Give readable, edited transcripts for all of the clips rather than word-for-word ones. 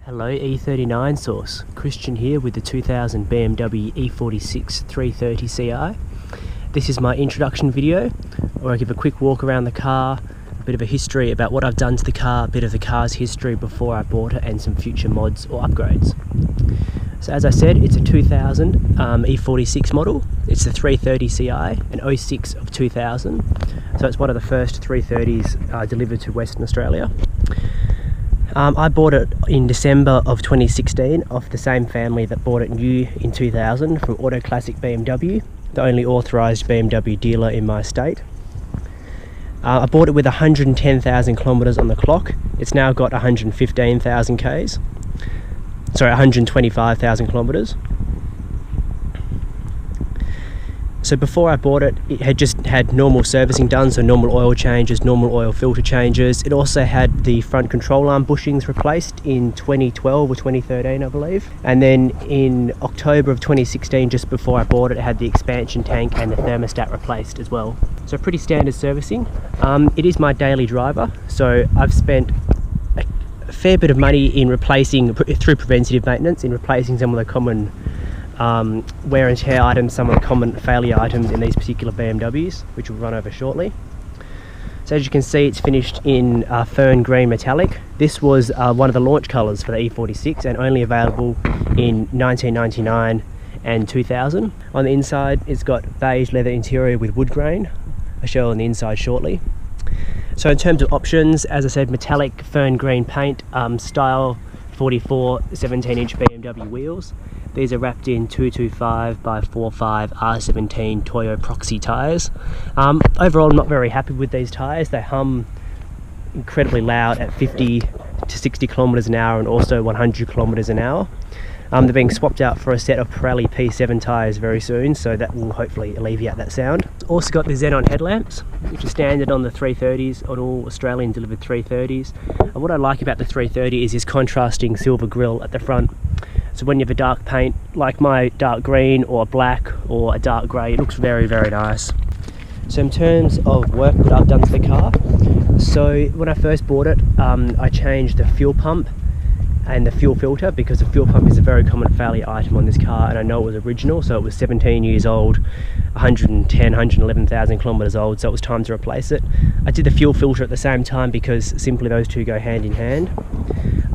Hello E39 source, Christian here with the 2000 BMW E46 330 Ci. This is my introduction video where I give a quick walk around the car, a bit of a history about what I've done to the car, a bit of the car's history before I bought it and some future mods or upgrades. So as I said, it's a 2000 E46 model. It's the 330 Ci, an 06 of 2000. So it's one of the first 330s delivered to Western Australia. I bought it in December of 2016 off the same family that bought it new in 2000 from Auto Classic BMW, the only authorised BMW dealer in my state. I bought it with 110,000 kilometres on the clock. It's now got 115,000 Ks. Sorry, 125,000 kilometres. So before I bought it, it had just had normal servicing done, so normal oil changes, normal oil filter changes. It also had the front control arm bushings replaced in 2012 or 2013, I believe. And then in October of 2016, just before I bought it, it had the expansion tank and the thermostat replaced as well. So pretty standard servicing. It is my daily driver, so I've spent a fair bit of money in replacing, through preventative maintenance, in replacing some of the common wear and tear items, some of the common failure items in these particular BMWs, which we'll run over shortly. So as you can see, it's finished in fern green metallic. This was one of the launch colours for the E46 and only available in 1999 and 2000. On the inside, it's got beige leather interior with wood grain. I'll show on the inside shortly. So in terms of options, as I said, metallic fern green paint, style 44 17-inch BMW wheels. These are wrapped in 225 by 45 R17 Toyo Proxy tyres. Overall, I'm not very happy with these tyres. They hum incredibly loud at 50 to 60 kilometres an hour and also 100 kilometres an hour. They're being swapped out for a set of Pirelli P7 tyres very soon, so that will hopefully alleviate that sound. Also got the xenon headlamps, which are standard on the 330s, on all Australian delivered 330s. And what I like about the 330 is this contrasting silver grille at the front. So when you have a dark paint, like my dark green or black or a dark grey, it looks very, very nice. So in terms of work that I've done to the car, so when I first bought it, I changed the fuel pump and the fuel filter, because the fuel pump is a very common failure item on this car, and I know it was original, so it was 17 years old, 111,000 kilometres old, so it was time to replace it. I did the fuel filter at the same time because simply those two go hand in hand.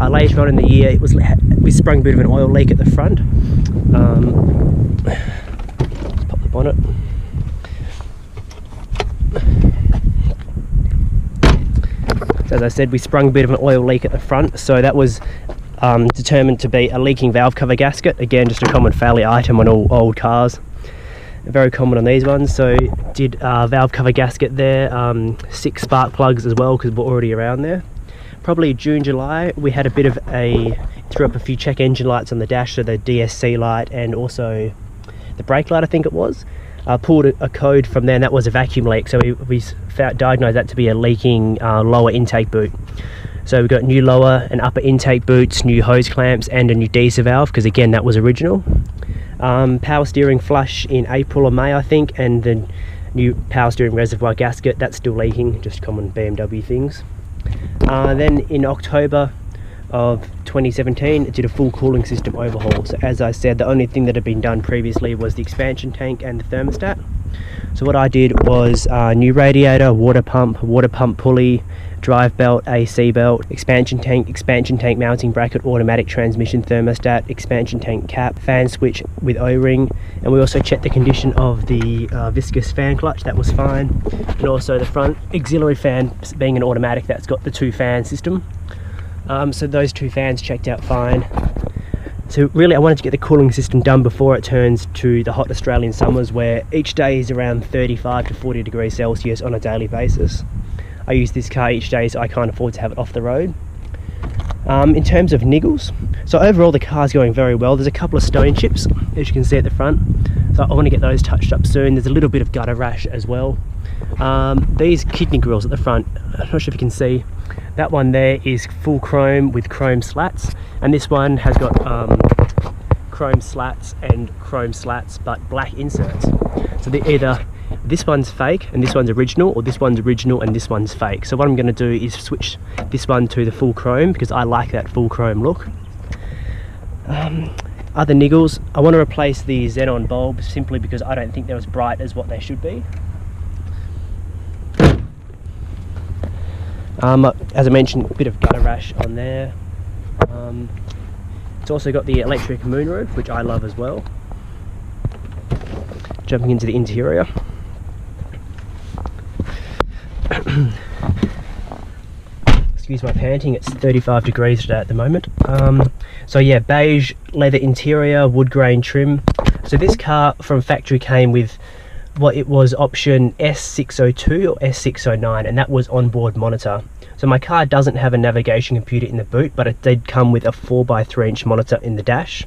Later on in the year, we sprung a bit of an oil leak at the front. Let's pop the bonnet. So as I said, we sprung a bit of an oil leak at the front, so that was determined to be a leaking valve cover gasket. Again, just a common failure item on all old cars. Very common on these ones. So did valve cover gasket there, 6 spark plugs as well, because we're already around there. Probably June, July, we had a bit of threw up a few check engine lights on the dash, so the DSC light and also the brake light, I think it was. Pulled a code from there, and that was a vacuum leak, so we diagnosed that to be a leaking lower intake boot. So we've got new lower and upper intake boots, new hose clamps and a new diesel valve, because again that was original. Power steering flush in April or May, I think, and the new power steering reservoir gasket, that's still leaking, just common BMW things. Then in October of 2017, it did a full cooling system overhaul. So as I said, the only thing that had been done previously was the expansion tank and the thermostat. So what I did was new radiator, water pump pulley, drive belt, AC belt, expansion tank mounting bracket, automatic transmission thermostat, expansion tank cap, fan switch with O-ring, and we also checked the condition of the viscous fan clutch. That was fine, and also the front auxiliary fan, being an automatic, that's got the 2-fan system. So those 2 fans checked out fine. So really I wanted to get the cooling system done before it turns to the hot Australian summers, where each day is around 35 to 40 degrees Celsius on a daily basis. I use this car each day, so I can't afford to have it off the road. In terms of niggles, so overall the car's going very well. There's a couple of stone chips, as you can see at the front, so I want to get those touched up soon. There's a little bit of gutter rash as well. These kidney grills at the front, I'm not sure if you can see, that one there is full chrome with chrome slats, and this one has got chrome slats but black inserts. So they're either this one's fake and this one's original, or this one's original and this one's fake. So what I'm going to do is switch this one to the full chrome because I like that full chrome look. Other niggles, I want to replace the xenon bulbs simply because I don't think they're as bright as what they should be. As I mentioned, a bit of gutter rash on there. It's also got the electric moonroof, which I love as well. Jumping into the interior. Excuse my panting, it's 35 degrees today at the moment. So yeah, beige leather interior, wood grain trim. So this car from factory came with what it was option S602 or S609, and that was onboard monitor. So my car doesn't have a navigation computer in the boot, but it did come with a 4x3" monitor in the dash.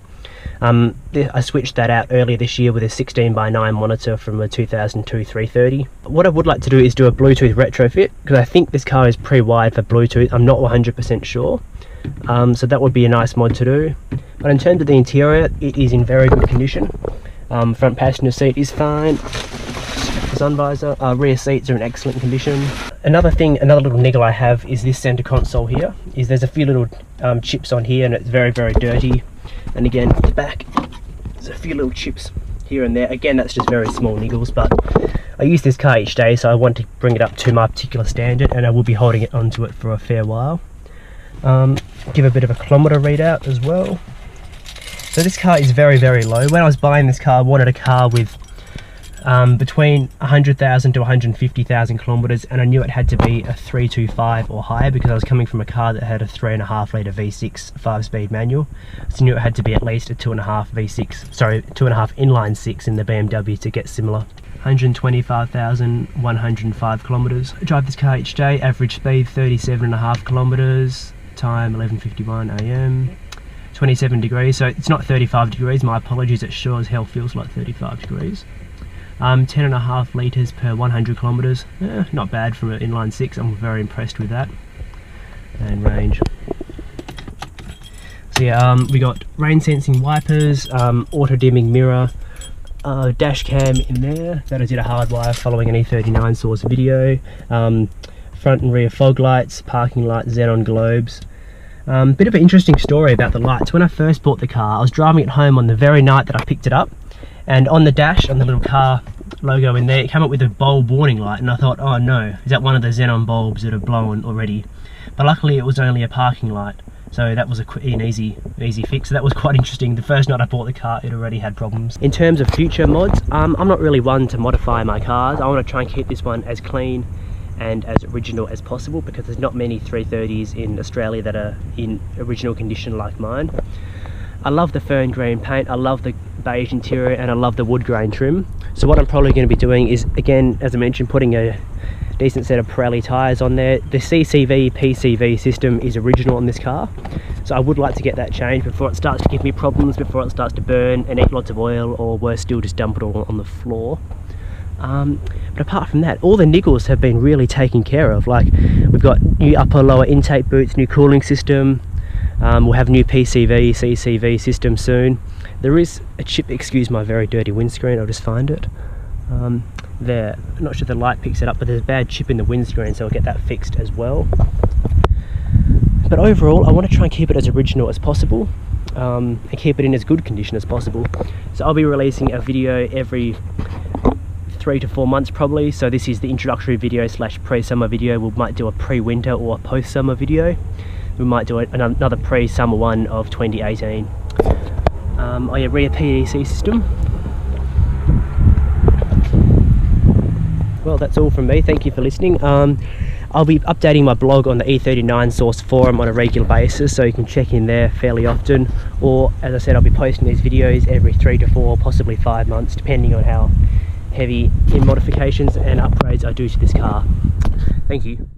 I switched that out earlier this year with a 16:9 monitor from a 2002 330. What I would like to do is do a Bluetooth retrofit, because I think this car is pre-wired for Bluetooth. I'm not 100% sure. So that would be a nice mod to do. But in terms of the interior, it is in very good condition. Front passenger seat is fine. Sun visor, rear seats are in excellent condition. Another little niggle I have is this center console here. There's a few little chips on here, and it's very, very dirty. And again, at the back, there's a few little chips here and there. Again, that's just very small niggles, but I use this car each day, so I want to bring it up to my particular standard, and I will be holding it onto it for a fair while. Give a bit of a kilometer readout as well. So this car is very, very low. When I was buying this car, I wanted a car with between 100,000 to 150,000 kilometers, and I knew it had to be a 325 or higher because I was coming from a car that had a 3.5 litre V6 5-speed manual. So I knew it had to be at least a 2.5 inline 6 in the BMW to get similar. 125,105 kilometers. I drive this car each day, average speed 37.5 kilometers, time 11:51 AM. 27 degrees, so it's not 35 degrees, my apologies, it sure as hell feels like 35 degrees. 10.5 litres per 100 kilometres, not bad from an inline 6, I'm very impressed with that. And range. So yeah, we got rain sensing wipers, auto dimming mirror, dash cam in there, that I did a hardwire following an E39 source video, front and rear fog lights, parking lights, xenon globes. Bit of an interesting story about the lights. When I first bought the car, I was driving it home on the very night that I picked it up, and on the dash, on the little car logo in there, it came up with a bulb warning light, and I thought, oh no, is that one of the xenon bulbs that are blown already? But luckily it was only a parking light, so that was an easy fix. So that was quite interesting. The first night I bought the car, it already had problems. In terms of future mods, I'm not really one to modify my cars. I want to try and keep this one as clean and as original as possible, because there's not many 330s in Australia that are in original condition like mine. I love the fern green paint, I love the beige interior, and I love the wood grain trim. So what I'm probably going to be doing is, again, as I mentioned, putting a decent set of Pirelli tyres on there. The CCV PCV system is original on this car, so I would like to get that changed before it starts to give me problems, before it starts to burn and eat lots of oil, or worse still, just dump it all on the floor. But apart from that, all the niggles have been really taken care of. Like, we've got new upper lower intake boots, new cooling system, we'll have new PCV CCV system soon. There is a chip, excuse my very dirty windscreen, I'll just find it there. I'm not sure the light picks it up, but there's a bad chip in the windscreen, so I'll get that fixed as well. But overall, I want to try and keep it as original as possible, and keep it in as good condition as possible. So I'll be releasing a video every 3 to 4 months probably. So this is the introductory video slash pre-summer video. We might do a pre-winter or a post-summer video. We might do another pre-summer one of 2018. Oh yeah, rear PDC system. Well, that's all from me. Thank you for listening. I'll be updating my blog on the E39 source forum on a regular basis, so you can check in there fairly often. Or, as I said, I'll be posting these videos every 3 to 4, possibly 5 months, depending on how heavy in modifications and upgrades I do to this car. Thank you.